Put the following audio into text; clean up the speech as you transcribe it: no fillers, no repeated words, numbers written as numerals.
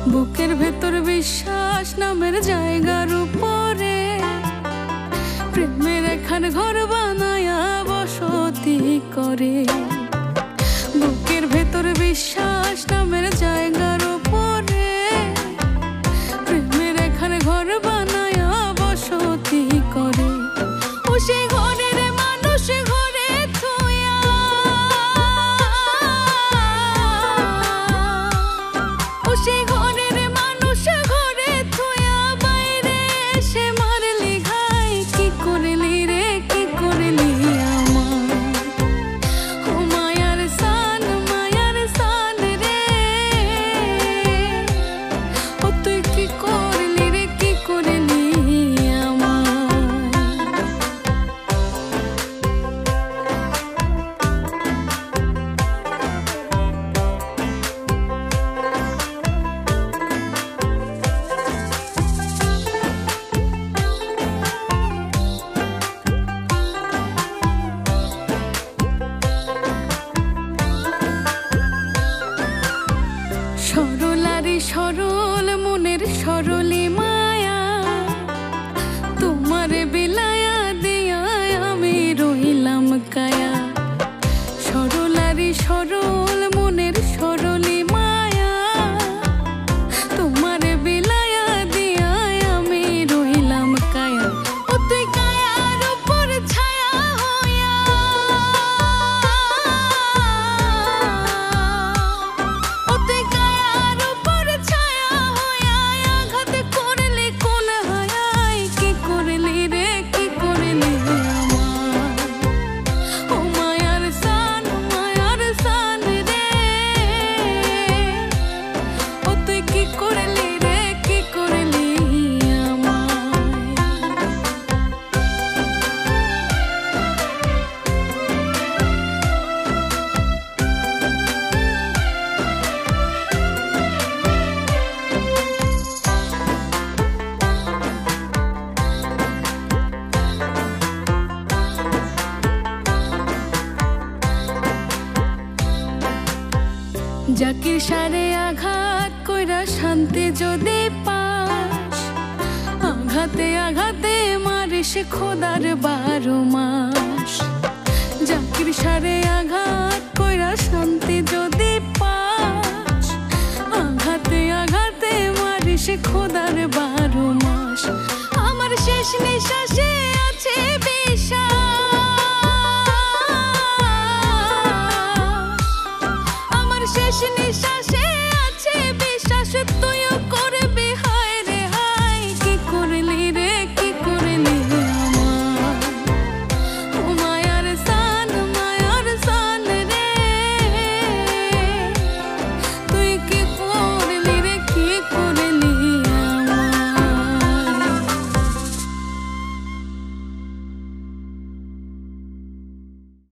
বুকের ভেতর বিশ্বাস নামের জায়গার উপরে প্রেমের এখান ঘর বানায়া বসতি করে। বুকের ভেতর বিশ্বাস নামের জায়গার উপরে প্রেমের এখান ঘর বানায়া বসতি করে। ও সেই ঘরের মানুষ ঘরে থুয়া, ও সেই ঘরের মানুষ ঘরে থুয়া বাইরে এসে মারলি ঘাই। কি করলি রে কি করলি আমার, ও মায়ার সান রে, ও তুই কি করলি রে কি করলি আমার। সরলারি সরল মনের সরলি মায়া, তোমার বিলায়া দিয়া আমি রইলাম কায়া। সরলারি সরল মনের সরলি মায়া, তোমার বিলায়া দিয়া আমি রইলাম কায়া। ও তুই কায়ার উপর ছায়া হইয়া, ও তুই কায়ার উপর ছায়া হইয়া আঘাত করলি কোন হায়াই। কি করলি রে কি করলি আমার, ও মায়ার সান রে, ও তুই কি করলি রে কি করলি আমায়। জাকির সারে আঘাত কইরা শান্তি যদি পাস, আঘাতে আঘাতে মারিস খোদার 12 মাস। জাকির সারে আঘাত কইরা শান্তি যদি পাস, আঘাতে আঘাতে মারিস খোদার 12 মাস। আমার শেষ নিঃশ্বাসে আছে বিশ্বাস, আমার শেষ নিঃশ্বাস